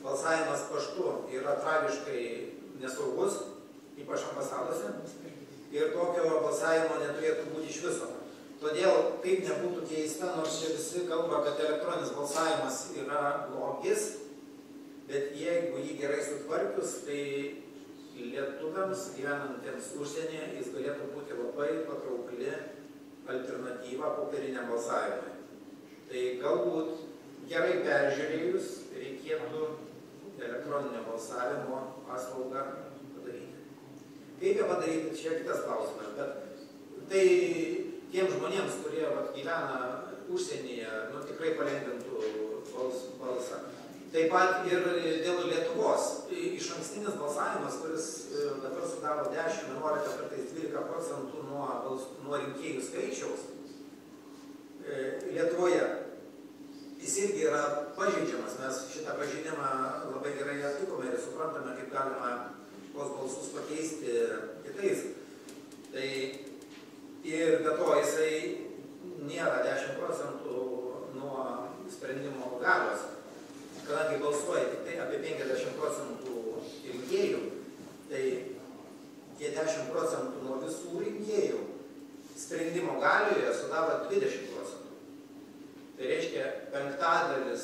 Balsavimas paštu yra tragiškai nesaugus, ypač ambasadose, ir tokio balsavimo neturėtų būti iš viso. Todėl, kaip nebūtų keista, nors čia visi kalba, kad elektroninis balsavimas yra blogis, bet jeigu jį gerai sutvarkius, tai lietuviams gyvenantiems užsienyje jis galėtų būti labai patraukli alternatyva popieriniam balsavimui. Tai galbūt gerai peržiūrėjus reikėtų elektroninio balsavimo paslaugą padaryti. Kaip ją padaryti, čia kitas klausimas, bet tai tiems žmonėms, kurie gyvena užsienyje, tikrai palengvintų balsą. Taip pat ir dėl Lietuvos. Išankstinis balsavimas, kuris dabar sudaro 10, 11, kartais 12% nuo rinkėjų skaičiaus Lietuvoje, jis irgi yra pažeidžiamas. Mes šitą pažeidimą labai gerai atlikome ir suprantame, kaip galima tuos balsus pakeisti kitais. Tai ir be to jisai nėra 10% nuo sprendimo galios. Kadangi balsuoja tik tai apie 50% rinkėjų, tai tie 10% nuo visų rinkėjų sprendimo galioje sudaro 20%. Tai reiškia 5/5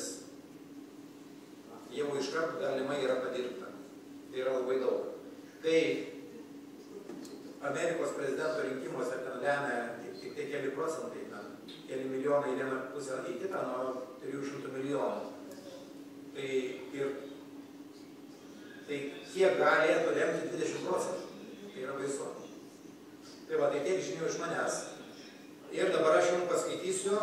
jau iš karto galimai yra padirbta. Tai yra labai daug. Kai Amerikos prezidento rinkimuose ten lemia tik tai keli procentai, keli milijonai į vieną pusę į kitą nuo 300 milijonų. Tai kiek galėtų lemti 20%? Tai yra baisu. Tai va, tai tiek žinių iš manęs. Ir dabar aš jums paskaitysiu,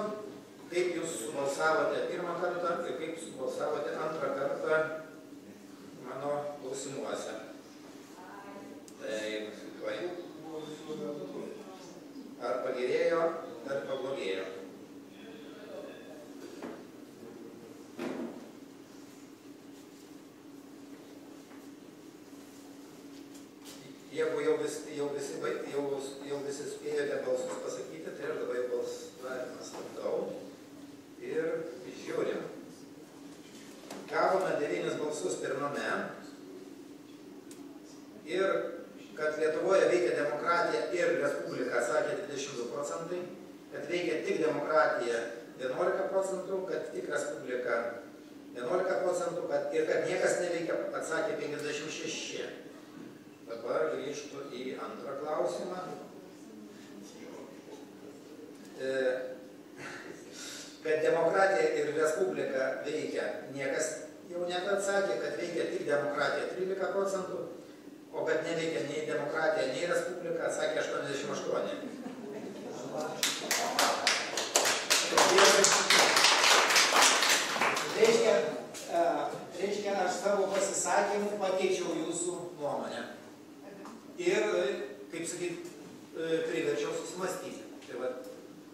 kaip jūs subalsavote pirmą kartą ir kaip subalsavote antrą kartą mano klausimuose. Tai, ar pagerėjo, ar pablogėjo. Jeigu jau visi spėjote balsus pasakyti, tai aš dabar balsavimą stabdau ir žiūrim. Gavome 9 balsus pirmame ir kad Lietuvoje veikia demokratija ir respublika, sakė 22%, kad veikia tik demokratija 11%, kad tik respublika 11% ir kad niekas neveikia, atsakė 56%. Dabar grįžtu į antrą klausimą. Kad demokratija ir respublika veikia, niekas jau neatsakė, kad veikia tik demokratija 13%, o kad neveikia nei demokratija, nei respublika, atsakė 88%. Reiškia, aš savo pasisakymu pakeičiau jūsų nuomonę. Ir, kaip sakyt, priverčiau susimastyti. Tai va,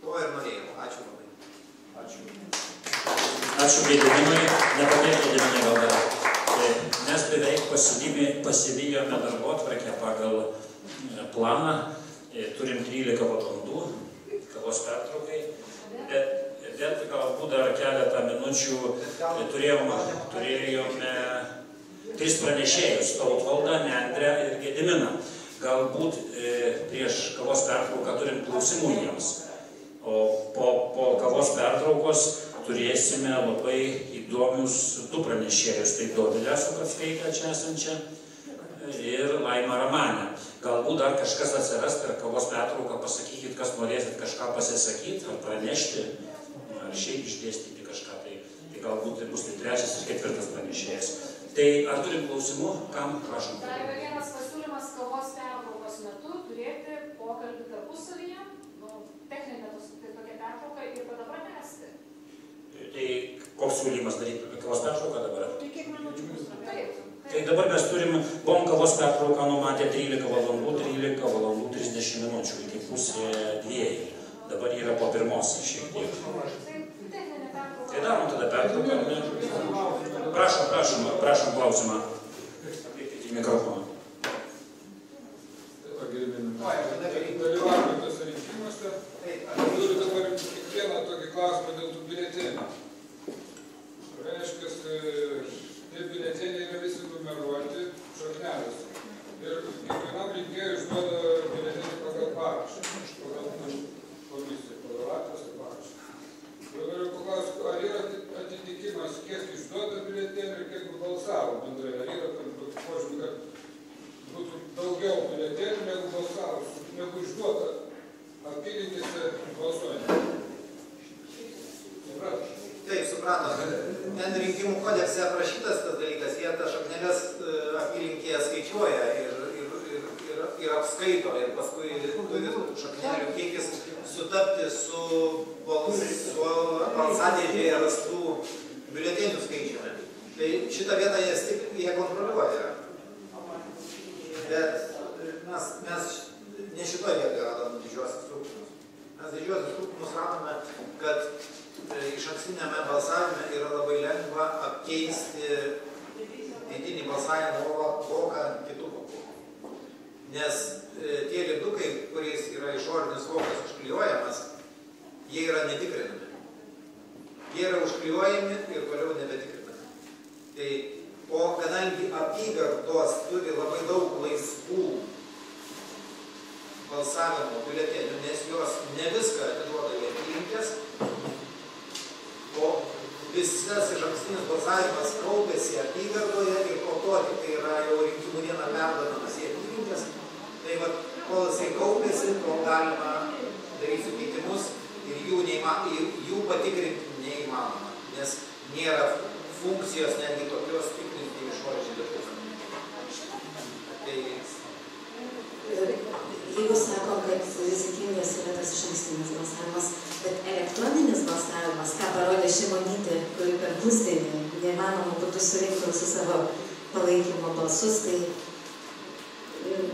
to ir norėjau. Ačiū labai. Ačiū. Ačiū Gediminui. Nepabėgti Gediminai gal dar. Mes beveik pasivijome darbotvarkę pagal planą. Turim 13 valandų kavos pertraukai. Bet galbūt dar keletą minučių turėjome 3 pranešėjus - Tautvaldą, Nendrę ir Gediminą. Galbūt prieš kavos pertrauką turim klausimų jiems. O po kavos pertraukos turėsime labai įdomius 2 pranešėjus. Tai Dovilę Sukackaitę čia esančią ir Laimą Ramanę. Galbūt dar kažkas atsiras per kavos pertrauką, pasakykit, kas norėsit kažką pasisakyti ar pranešti, ar šiaip išdėstyti kažką. Tai galbūt tai bus 3. ir 4. pranešėjas. Tai ar turim klausimų? Kam? Prašom. Dar yra vienas pasiūlymas kavos pertraukos metu turėti pokalbį tarpusavyje, techninė tokia pertrauka ir tada pratęsti. Tai koks siūlymas daryti kavos pertrauką dabar? Tai kiek minučių bus? Taip. Tai dabar mes buvom kavos pertrauką numatę 13 valandų 30 minučių iki pusė 2. Dabar yra po 1 šiek tiek. Tai darom tada pertrauką. Prašom klausimą. Ateikite į mikrofoną. Dalyvauju tose rinkimuose. Turiu dabar kiekvieną tokį klausimą dėl tų biuletenių. Reiškia, tie biuleteniai yra visi numeruoti šaknelėse. Ir kiekvienam rinkėjui išduoda biuletenį pagal parašą. Pagal komisiją, pagal atvesą parašą. Noriu paklausti, ar yra atitikimas, kiek išduoda biuletenių ir kiek balsavo bendrai? Ar yra tam požymį, kad būtų daugiau biuletenių negu balsavo, negu išduota apylinkėse balsuojant? Supratot? Taip, supratot. Ten rinkimų kodekse aprašytas tas dalykas, jie tas šakneles apylinkėje skaičiuoja ir apskaito, ir paskui turi šaknelių kiekis sutapti su balsadėžėje rastų biuletenių skaičiumi. Tai šitą vietą jie kontroliuoja. Bet mes ne šitoje vietoje radome didžiuosius trūkumus. Mes didžiuosius trūkumus radome, kad išankstinėme balsavime yra labai lengva apkeisti eitinį balsavimo voką kitų vokų. Nes tie lipdukai, kuriais yra išorinis vokas užklijuojamas, jie yra netikrinami. Jie yra užklijuojami ir toliau nebetikrinami. Tai, o kadangi apygardos turi labai daug laisvų balsavimo biuletenių, nes jos ne viską atiduoda į apylinkes, o visas išankstinis balsavimas kaupėsi apygardoje ir po to tik tai yra jau rinkimų dieną perduodamas į apylinkes. Tai va, kol jisai kaupėsi, kol galima daryti keitimus ir jų patikrinti neįmanoma, nes nėra funkcijos netgi tokios tikrinti išoriškai lipduką. Tai jeigu sako, kad rizikingas yra tas išankstinis balsavimas, bet elektroninis balsavimas, ką parodė Šimonytė, kuri per pusdienį neįmanoma būtų surinkti su savo palaikymo balsus, tai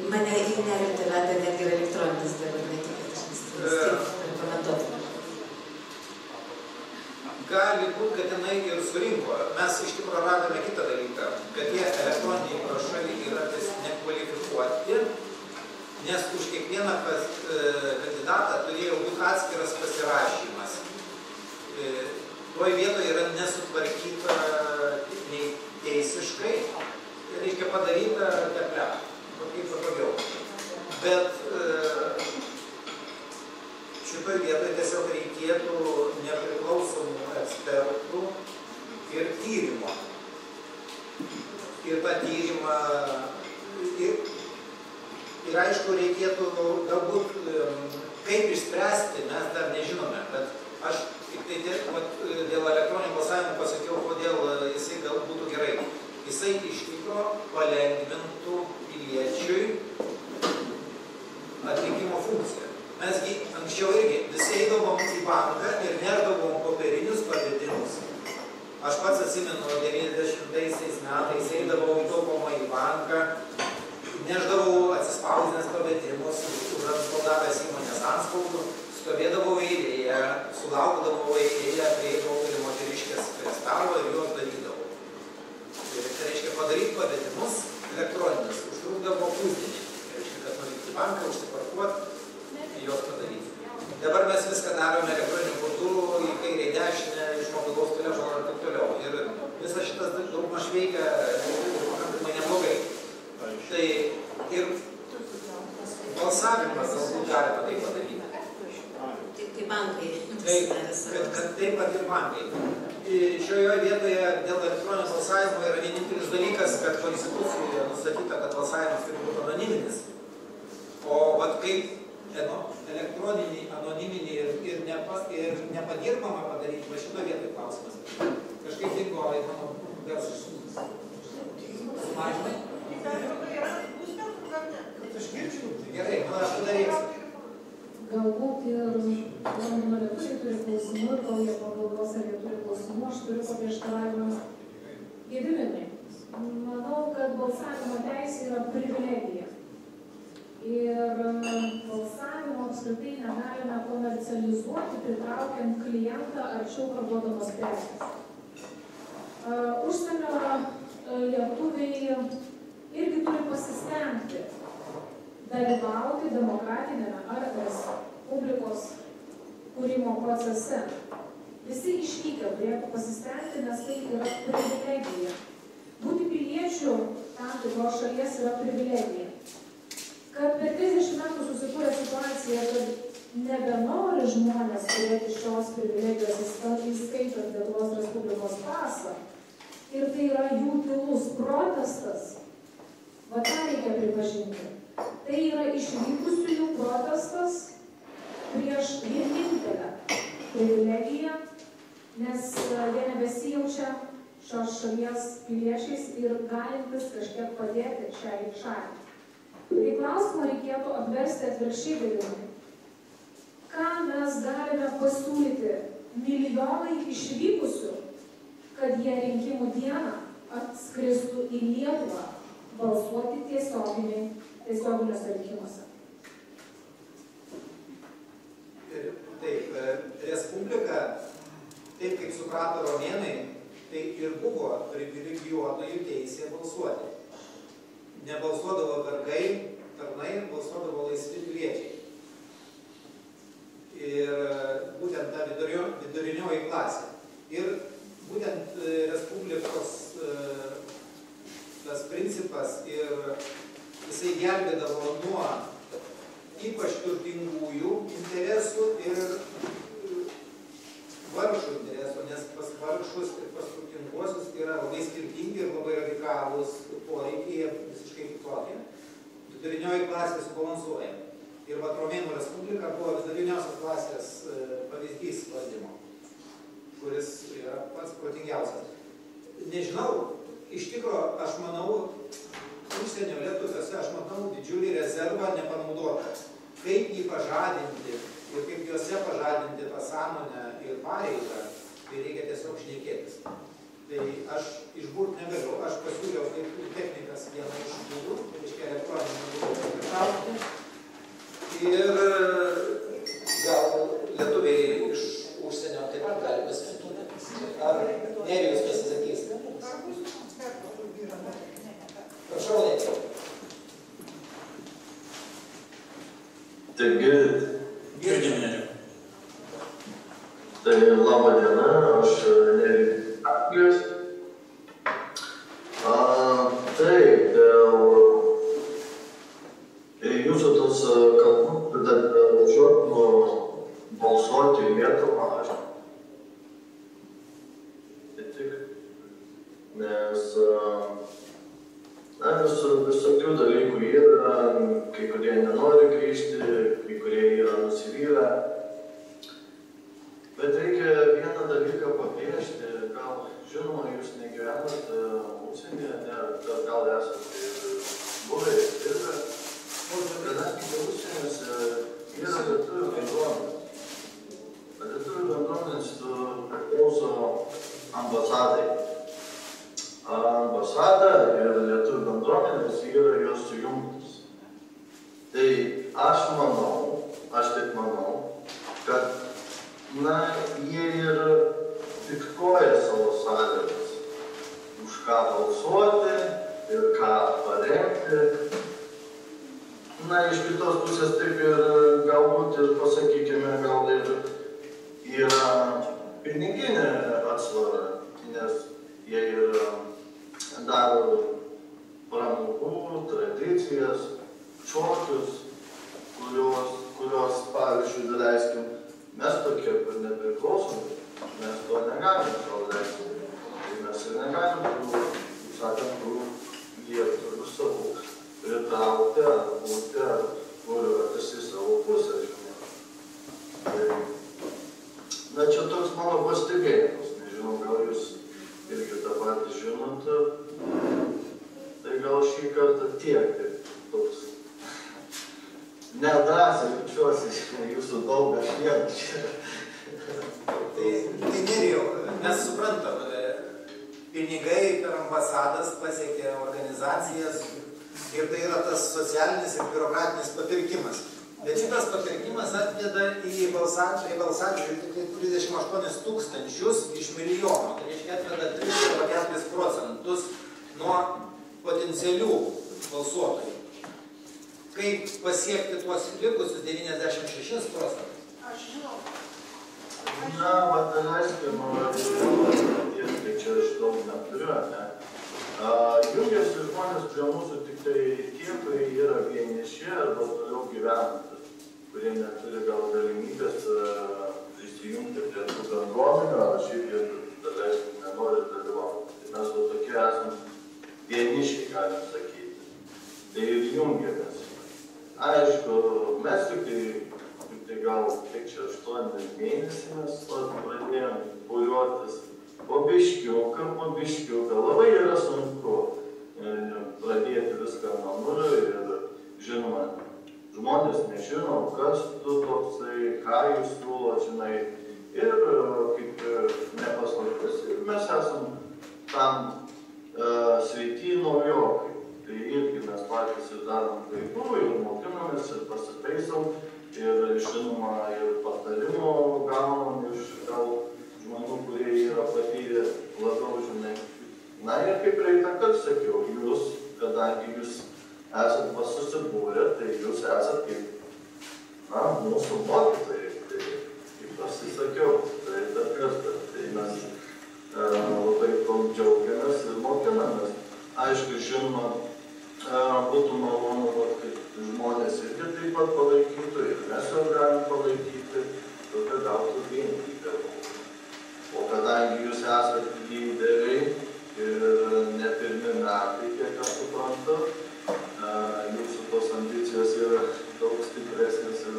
mane į nerimtį vedė netgi elektroninis dabar, ne tik išankstinis. Kaip rekomenduotume? gali būti, kad jinai ir surinko. Mes iš tikrųjų radome kitą dalyką, kad tie elektroniniai parašai yra nekvalifikuoti nes už kiekvieną kandidatą turėjo būti atskiras pasirašymas. Toj vietoje yra nesutvarkyta nei teisiškai, reikia padaryta teple, kaip patogiau. Bet šitoj vietoje tiesiog reikėtų nepriklausomų ekspertų ir tyrimo. Ir tą tyrimą, ir aišku, reikėtų galbūt kaip išspręsti, mes dar nežinome, bet aš tik tai dėl elektroninio balsavimo pasakiau, kodėl jisai gal būtų gerai. Jisai iš tikro palengvintų piliečiui atlikimo funkciją. Mesgi anksčiau irgi visi eidavom į banką ir nešdavom popierinius pavedimus. Aš pats atsimenu, 90-aisiais metais eidavau į taupomąjį banką, nešdavau atsispausdinęs pavedimus, užantspaudavęs įmonės antspaudų, stovėdavau eilėje, sulaukdavau eilėje, prieidavau prie moteriškės prie stalo ir juos darydavau. Tai reiškia padaryti pavedimus elektroninius, užtrukdavo pusdienį. Reiškia, kad nuvykti į banką, užsiparkuoti, juos padaryti. Dabar mes viską darome elektroniniu būdu, į kairę, į dešinę, iš mobilaus telefono ir taip toliau. Ir visas šitas daugmaž veikia pakankamai neblogai. Tai ir balsavimas galbūt galima tai padaryti. Tai bankai. Taip pat ir bankai. Šioje vietoje dėl elektroninio balsavimo yra vienintelis dalykas, kad konstitucijoje nustatyta, kad balsavimas turi būti anoniminis. O vat kaip elektroninį, anoniminį ir nepadirbamą padaryti, va šito vietoj klausimas. Kažkaip dingo, mano garsas sumažinai. Aš girčiu. Gerai, aš padarysiu. Galbūt ir Londono lietuviai turi klausimų, ir kol jie pagalvos, ar jie turi klausimų, aš turiu paprieštaravimą. Gediminai, manau, kad balsavimo teisė yra privilegija. Ir balsavimo apskritai negalime komercializuoti, pritraukiant klientą arčiau parduodamos prekės. Užsienio lietuviai irgi turi pasistengti dalyvauti demokratinėme ar respublikos kūrimo procese. Visi išvykę turėtų pasistengti, nes tai yra privilegija. Būti piliečių tam tikros šalies yra privilegija. Kad per 30 metų susikūrė situacija, kad nebenori žmonės turėti šios privilegijos, įskaitant Lietuvos Respublikos pasą, ir tai yra jų tylus protestas, va tą reikia pripažinti. Tai yra išvykusiųjų protestas prieš vienintelę privilegiją, nes jie nebesijaučia šios šalies piliečiais ir galintis kažkiek padėti šiai šaliai. Tai klausimą reikėtų apversti atvirkščiai dalykai. Ką mes galime pasiūlyti milijonai išvykusių, kad jie rinkimų dieną atskristų į Lietuvą balsuoti tiesioginiuose rinkimuose? Taip, Respublika, taip kaip suprato romėnai, tai ir buvo privilegijuotojų teisė balsuoti. Nebalsuodavo vergai, tarnai, balsuodavo laisvi piliečiai. Ir būtent ta vidurinioji klasė. Ir būtent Respublikos tas principas ir jisai gelbėdavo nuo ypač turtingųjų interesų ir vargšų interesų, nes pas vargšus ir pas turtinguosius yra labai skirtingi ir labai radikalūs poreikiai, jie visiškai kitokie. Vidurinioji klasė subalansuoja. Ir vat Romėnų Respublika buvo viduriniosios klasės pavyzdys valdymo, kuris yra pats protingiausias. Nežinau, iš tikro, aš manau, užsienio lietuviuose, aš matau didžiulį rezervą nepanaudotą. Kaip jį pažadinti ir kaip juose pažadinti tą sąmonę ir pareigą, tai reikia tiesiog šnekėtis. Tai aš išburt negaliu, aš pasiūliau kaip technikas vieną iš būdų, tai reiškia elektroninį būdų pritraukti. Ir gal lietuviai iš užsienio taip pat gali pasisakyti. Ar Nerijus pasisakys? Prašau, Nerijus. Labą dieną, aš Nerijus Anglijos. Taip, dėl jūsų tos kalbų, kad važiuotų balsuoti į Lietuvą, aš tik, nes visokių dalykų yra, kai kurie nenori grįžti, kai kurie yra nusivylę. Bet reikia vieną dalyką pabrėžti, gal žinoma, jūs negyvenate užsienyje, gal esate buvę ir dirbę, kadangi užsieniuose yra lietuvių bendruomenės. Lietuvių bendruomenės priklauso ambasadai. Ambasada ir lietuvių bendruomenės yra jos sujungtos. Tai aš taip manau, kad jie ir diktuoja savo sąlygas, už ką balsuoti ir ką paremti. Iš kitos pusės taip ir galbūt ir pasakykime, gal ir yra piniginė atsvara, nes jie ir daro pramogų, tradicijas, šokius, kurios pavyzdžiui, daleiskim, mes tokie, kur nepriklausomi, mes to negalim sau leisti. Tai mes ir negalim, kaip sakant, lietuvių savų pritraukti ar būti, ar kuriuotis į savo pusę, žinoma. Čia toks mano pastebėjimas, nežinau, gal jūs irgi tą patį žinot, tai gal šį kartą tiek, toks nedrąsiai jaučiuosi, jūsų daug aš vienu čia. Tai Nerijau, mes suprantam, pinigai per ambasadas pasiekia organizacijas ir tai yra tas socialinis ir biurokratinis papirkimas. Bet šitas papirkimas atveda į balsadžių tik 38 tūkstančius iš milijono. Tai reiškia atveda 3,4% nuo potencialių balsuotojų. Kaip pasiekti tuos likusius 96%? Aš žinau. Leiskim, tai čia aš daug neturiu, ne? Jungiasi žmonės prie mūsų tik tai tie, kurie yra vieniši arba toliau gyvenantys, kurie neturi gal galimybės prisijungti prie tų bendruomenių, ar šiaip jie nenori dalyvauti. Tai mes tokie esame vienišiai, galim sakyti. Tai ir jungiamės. Aišku, mes tik tai gal tik čia 8 mėnesį mes pradėjom būriuotis. Po biškiuką, labai yra sunku pradėti viską nuo nulio ir žinoma, žmonės nežino, kas tu toksai, ką jūs siūlo, žinai, ir kaip nepaslaptis. Mes esam tam sveiti naujokai, tai irgi mes patys ir darom klaidų, ir mokinamės, ir pasitaisom, ir žinoma, ir patarimų gaunam iš gal žmonių, kurie yra patyrę labiau, žinai. Ir kaip praeitą kartą sakiau, jūs, kadangi jūs esat susibūrę, tai jūs esat kaip, mūsų mokytojai, tai kaip pasisakiau, praeitą kartą. Tai mes labai daug džiaugiamės ir mokinamės. Aišku, žinoma, būtų malonu, kad žmonės irgi taip pat palaikytų ir mes jau galim palaikyti, kad gautų vienybę. O kadangi jūs esate lyderiai ir ne pirmi metai, kiek aš suprantu, jūsų tos ambicijos yra daug stipresnės ir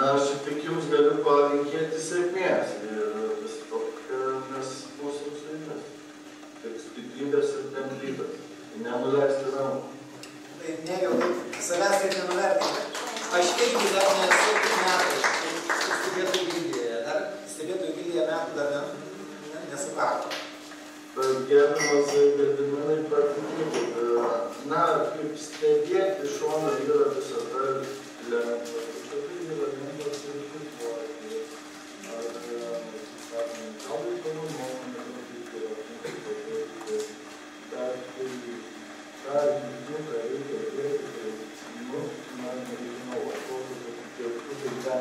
aš tik jums galiu palinkėti sėkmės ir mes būsim su jumis. Tik stiprybės ir kantrybės. Nenuleisti rankų. Tai Nerijau, savęs taip nenuvertinti. Aš irgi dar nesu metai stebėtojų gildyje. Dar stebėtojų gildyje metų dar nesukako. Gerbiamas Gediminai, patikėkit, kaip stebėti šoną yra visada lengva. Tai yra lengva stebėti. Gal įdomu nuomonė, bet ką reikia dėti, nežinau,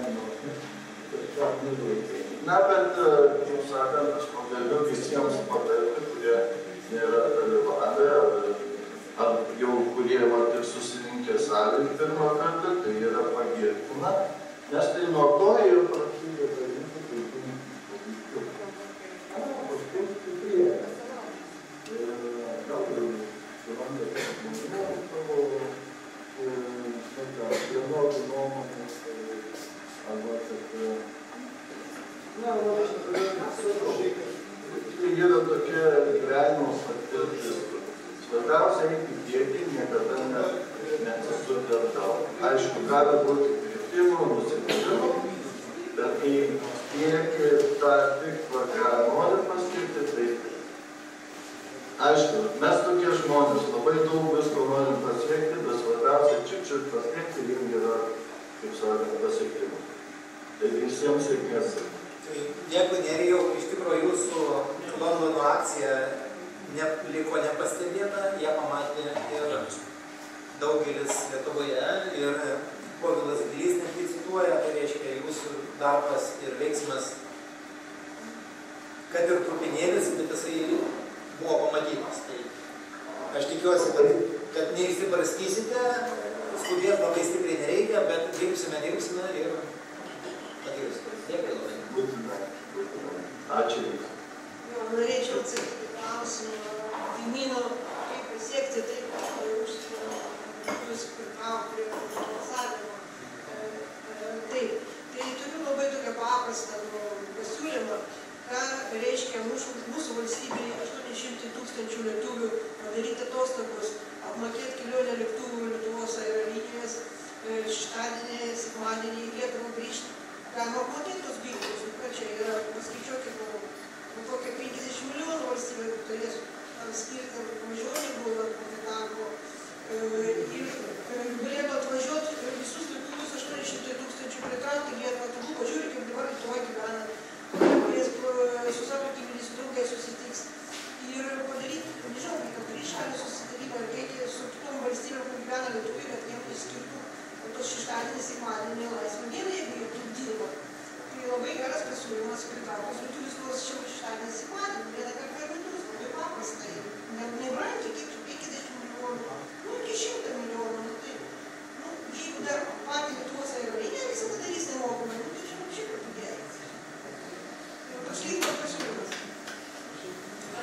gyvenimo. Na, bet, kaip sakant, aš pagaliu visiems patarti, kurie nėra dalyvavę, ar jau kurie tik susirinkę salėje pirmą kartą, tai yra pagirtina, nes tai nuo to ir prasideda dalykų, tai pavyzdžių. Paskui stiprėja. Ir gal jau surandate žmonių savo vienodų nuomonės, arba kad tai yra tokia gyvenimo patirtis. Svarbiausia eiti į priekį, niekada neatsisukti atgal. Aišku, gali būti kritimų, nusivylimų, bet kai sieki tą tikslą, ką nori pasiekti, tai aišku, mes tokie žmonės, labai daug visko norim pasiekti, bet svarbiausia čiut pasiekti ir yra, kaip sakant, pasiekimų. Tai visiems sėkmės. Dėkui, Nerijau, iš tikrųjų jūsų Londono akcija liko nepastebėta, ją pamatė ir daugelis Lietuvoje ir Povilas Gilys netgi cituoja, tai reiškia jūsų darbas ir veiksmas, kad ir trupinėlis, bet jisai buvo pamatytas. Tai aš tikiuosi, kad neišsibarstysite, skubėti labai stipriai nereikia, bet dirbsime ir patirsime. Dėkui labai. Ačiū. Norėčiau atsakyti klausimą kaimyno, kaip pasiekti tai, jūs pritraukia prie balsavimo. Taip, tai turiu labai tokią paprastą pasiūlymą, ką reiškia mūsų valstybėje 800 000 lietuvių padaryti atostogus, apmokėti kelionę lėktuvų Lietuvos aerolinijos, šeštadienį, sekmadienį į Lietuvą grįžti. Galima apmokėti tos bilietus, kad čia yra, paskaičiuokit, kokie 50 milijonų valstybė turės skirti mažiau negu darbo. Ir galėtų atvažiuoti visus lietuvius 800 000 pritraukti Lietuvą, tegul pažiūrė, kaip dabar Lietuva gyvena, kuris su savo artiminiais draugais susitiks. Ir padaryti, nežinau, kaip trišalį susitarimą, ir reikia su kitom valstybėm, kur gyvena lietuviai, kad jiems neskirtų tos šeštadienį, sekmadienį, laisvą dieną, jeigu jie taip dirba. Tai labai geras pasiūlymas pritraukus lietuvius nors šeštadienį, sekmadienį, vieną kartą per metus, labai paprastai. Nebrangiai, kiek 50 milijonų, iki 100 milijonų. Tai, jeigu dar patį Lietuvos aeroliniją visada darys nemokamai, tai žinoma, šiaip pagėrės. Toks lygiai pasiūlymas.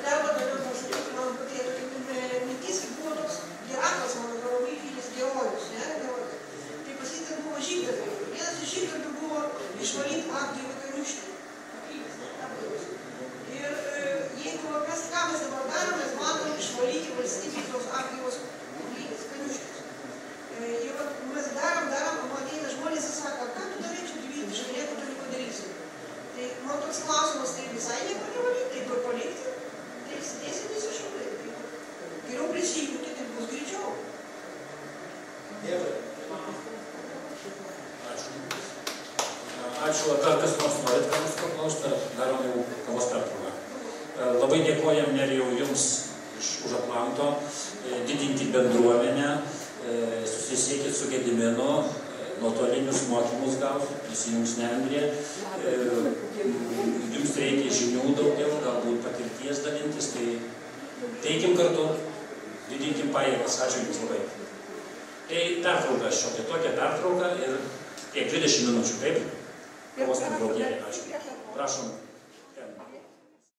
Dar padariau pasakyti, man patie tokia mintis, buvo toks Gerakas, man atrodo, Vilnius Georgijus, ne? Tai pasakyti, buvo žygdarbiai. Vienas iš žygdarbių buvo išvalyti apgyvą kaniuškę. Ir jeigu mes ką mes dabar darom, mes matom išvalyti valstybės tos apgyvos kaniuškės. Ir mes darom, ateina žmonės ir sako, ką tu darai čia gyvyti, čia nieko tu nepadarysi. Tai man toks klausimas, tai visai nieko nevalyti, tai kur palikti, tai sėdėsi visiškai. Geriau prisijungti, tai bus greičiau. Dėkui. Ačiū, dar kas nors norit, ką jūs paklausti, darom jau kavos pertrauką. Labai dėkojam, Nerijau, jums už Atlanto, didinkit bendruomenę, susisiekit su Gediminu, nuotolinius mokymus gausit, prisijungs Nendrė, jums reikia žinių daugiau, galbūt patirties dalintis, tai teikim kartu, didinkim pajėgas, ačiū jums labai. Tai pertrauka šiokia, tokia pertrauka ir tiek 20 minučių, taip? Kavos pertraukėlė, ačiū. Prašom.